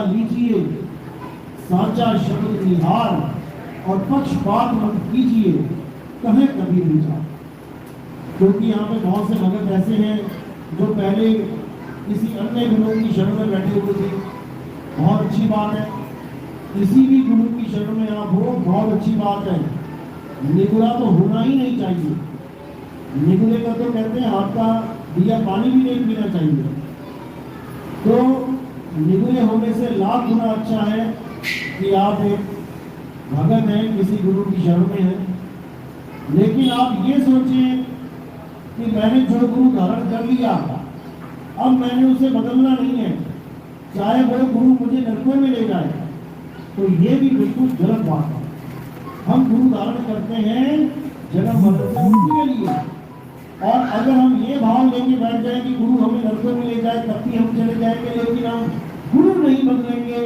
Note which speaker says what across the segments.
Speaker 1: सदा लीजिए, साचा शब्द निहार और पक्षपात मत कीजिए, कहे कभी विचार। क्योंकि यहाँ पे बहुत से भगत ऐसे हैं जो पहले किसी अन्य गुरु की शरण में बैठे हुए थे, बहुत अच्छी बात है। किसी भी गुरु की शरण में आप हो, बहुत अच्छी बात है। निगुरा तो होना ही नहीं चाहिए। निगुरे का तो कहते हैं हाथ का दिया पानी भी नहीं पीना चाहिए। तो निगुरे होने से लाख गुना अच्छा है कि आप एक भगत हैं, किसी गुरु की शरण में हैं। लेकिन आप ये सोचें कि मैंने जो गुरु धारण कर लिया, अब मैंने उसे बदलना नहीं है, चाहे वो गुरु मुझे नरकों में ले जाए, तो ये भी बिल्कुल गलत बात है। हम गुरु धारण करते हैं जन्म मरण से मुक्ति के लिए, और अगर हम ये भाव लेके बैठ जाए कि गुरु हमें नरकों में ले जाए तब भी हम चले जाएंगे, लेकिन हम गुरु नहीं बदलेंगे,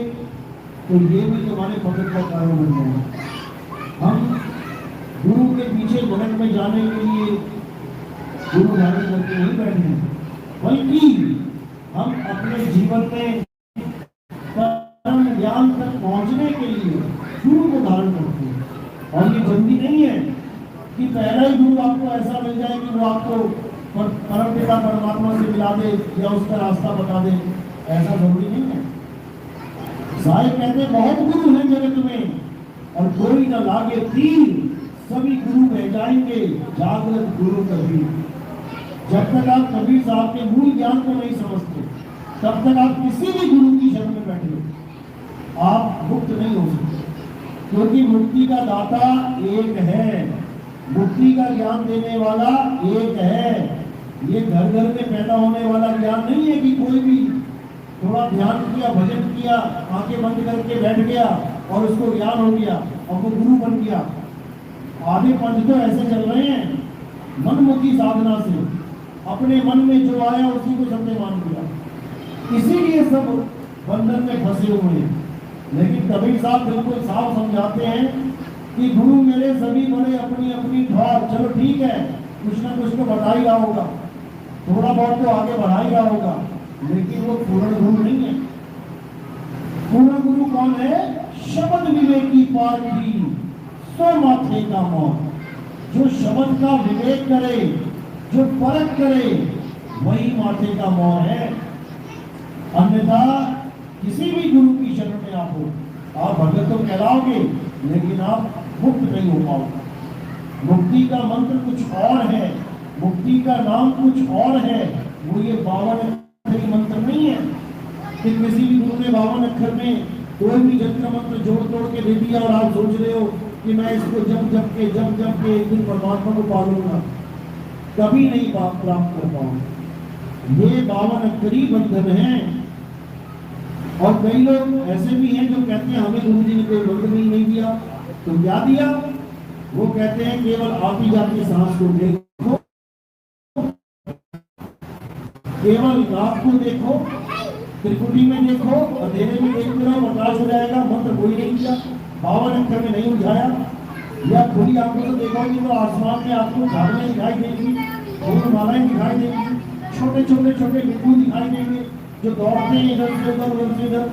Speaker 1: तो ये भी हमारे पकड़ का कारण बन जाएगा। हम गुरु के पीछे भटक में जाने के लिए गुरु धारण करके नहीं बैठे हैं, बल्कि हम अपने जीवन में परम ज्ञान तक पहुंचने के लिए गुरु को धारण करते हैं। और ये जल्दी नहीं है कि पहला ही गुरु आपको ऐसा मिल जाए कि वो आपको परम पिता परमात्मा से मिला दे या उसका रास्ता बता दे, ऐसा जरूरी नहीं है। साहिब कहते बहुत गुरु हैं जगत में और कोई न लागे तीर, सभी गुरु बह जाएंगे जागृत गुरु कबीर। जब तक आप कबीर साहब के मूल ज्ञान को नहीं समझते, तब तक आप किसी भी गुरु की शरण में बैठे आप मुक्त नहीं हो सकते। क्योंकि मुक्ति का दाता एक है, मुक्ति का ज्ञान देने वाला एक है। ये घर घर में पैदा होने वाला ज्ञान नहीं है कि कोई भी थोड़ा ध्यान किया, भजन किया, आंखें बंद करके बैठ गया और उसको ज्ञान हो गया और वो गुरु बन गया। आधे पंथ तो ऐसे चल रहे हैं, मनमुखी साधना से अपने मन में जो आया उसी को सबने मान लिया, इसीलिए सब बंधन में फंसे हुए हैं। लेकिन कबीर साहब बिल्कुल साफ समझाते हैं कि गुरु मेरे सभी बड़े अपनी अपनी ठौर। चलो ठीक है, कुछ ना कुछ तो बता ही रहा होगा, थोड़ा बहुत तो आगे बढ़ा ही रहा होगा, लेकिन वो पूर्ण गुरु नहीं है। पूर्ण गुरु कौन है? शब्द विवेकी पार की सो माथे का मौत। जो शब्द का विवेक करे, जो परख करे, वही माथे का मौत है। अन्यथा किसी भी गुरु की शरण में आप हो, आप भगत तो कहलाओगे लेकिन आप मुक्त नहीं हो पाओगे। मुक्ति का मंत्र कुछ और है, मुक्ति का नाम कुछ और है। वो ये 52 अक्षरी मंत्र नहीं है कि किसी भी गुरु ने 52 अक्षर में कोई भी जंत्र मंत्र जोड़ तोड़ के दे दिया और आप सोच रहे हो कि मैं इसको जब जब के एक दिन परमात्मा को पालूंगा, कभी नहीं प्राप्त कर पाऊंगा। ये 52 अक्षरी बंधन है। और कई लोग ऐसे भी हैं जो कहते हैं हमें गुरु जी ने कोई बंधन नहीं दिया, तो क्या दिया? वो कहते हैं केवल आती जाती सांस को देखो, केवल रात को देखो, त्रिकुटी में देखो, अंधेरे में देखते रहो, प्रकाश हो जाएगा। मंत्र कोई नहीं दिया, 52 अक्षर में नहीं उलझाया। या खुली आंखों से देखोगे तो आसमान में आपको झाड़ियां दिखाई देंगी, फूलमालाएं दिखाई देंगी, छोटे छोटे छोटे बिंदु दिखाई देंगे जो दौड़ते हैं इधर से उधर, उधर से इधर।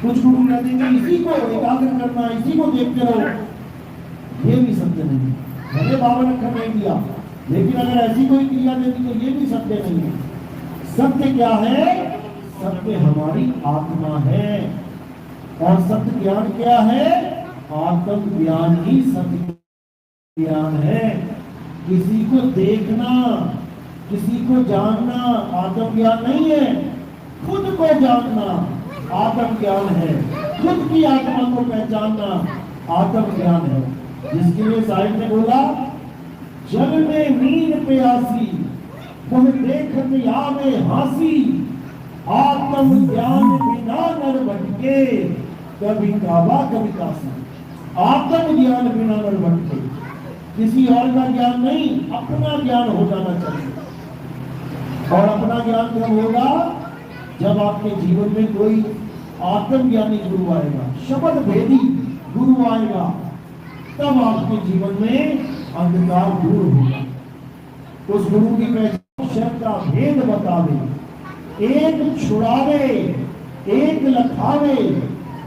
Speaker 1: कुछ गुरु कह देंगे इसी को एकाग्र करना, इसी को देखते रहो। ये भी सत्य नहीं। भले 52 अक्षर नहीं दिया, लेकिन अगर ऐसी कोई क्रिया देती तो ये भी सत्य नहीं है। सत्य क्या है? सत्य हमारी आत्मा है। और सत्य ज्ञान क्या है? आत्म ज्ञान ही सत्य ज्ञान है। किसी को देखना, किसी को जानना आत्म ज्ञान नहीं है। खुद को जानना आत्म ज्ञान है। खुद की आत्मा को पहचानना आत्म ज्ञान है। जिसके लिए साहिब ने बोला, जग में नींद प्यासी तुम देखत आवे हासी, आत्म ज्ञान बिना नर भटके, कभी काबा कभी काशी। आत्म ज्ञान बिना नर भटके, किसी और का ज्ञान नहीं, अपना ज्ञान हो जाना चाहिए। और अपना ज्ञान कब होगा? जब आपके जीवन में कोई आत्मज्ञानी गुरु आएगा, शब्द भेदी गुरु आएगा, तब आपके जीवन में अंधकार दूर होगा। उस गुरु की पहचान शब्द का भेद बता दे, एक छुड़ावे एक लखावे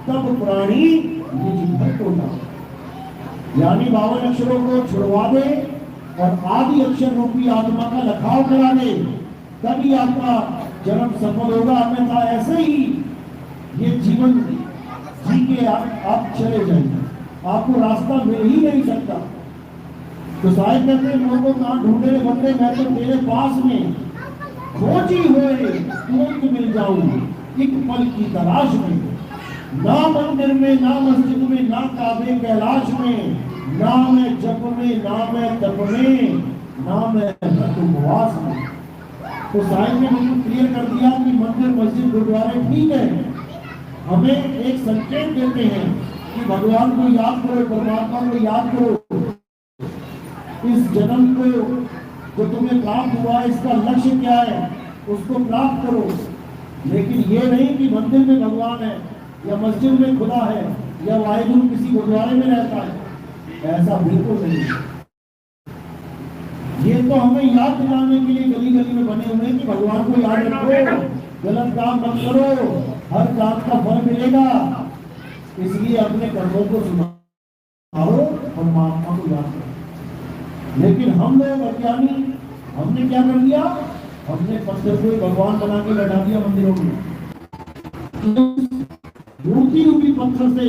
Speaker 1: तब प्राणी निज भर को लावे। यानी 52 अक्षरों को छुड़वा दे और आदि अक्षर रूपी आत्मा का लखाव करा दे, तभी आपका जन्म सफल होगा। अन्यथा ऐसे ही ये जीवन जी के आप चले जाएंगे, आपको रास्ता मिल ही नहीं सकता। तो साहिब कहते हैं लोगों कहाँ ढूंढे बंदे, मैं तो तेरे पास में खोजी हुए तुरंत मिल जाऊंगी एक पल की तलाश में। ना मंदिर में, ना मस्जिद में, ना काबे कैलाश में, ना मैं जप में, ना मैं तप में, ना मैं उपवास में। तो साहिब ने बिल्कुल क्लियर कर दिया कि मंदिर मस्जिद गुरुद्वारे ठीक है, हमें एक संकेत देते हैं कि भगवान को याद करो, परमात्मा को याद करो। इस जन्म को जो तुम्हें प्राप्त हुआ है इसका लक्ष्य क्या है, उसको प्राप्त करो। लेकिन ये नहीं कि मंदिर में भगवान है या मस्जिद में खुदा है या वाहिगुरु किसी गुरुद्वारे में रहता है, ऐसा बिल्कुल नहीं। ये तो हमें याद दिलाने के लिए गली गली में बने हुए हैं कि भगवान को याद रखो, गलत काम मत करो, हर काम का फल मिलेगा। इसलिए अपने कर्मों को सुधारो, परमात्मा को याद करो। लेकिन हम लोग अज्ञानी, हमने क्या कर दिया, हमने पत्थर को भगवान बना के बैठा दिया मंदिरों में। मूर्ति रूपी पत्थर से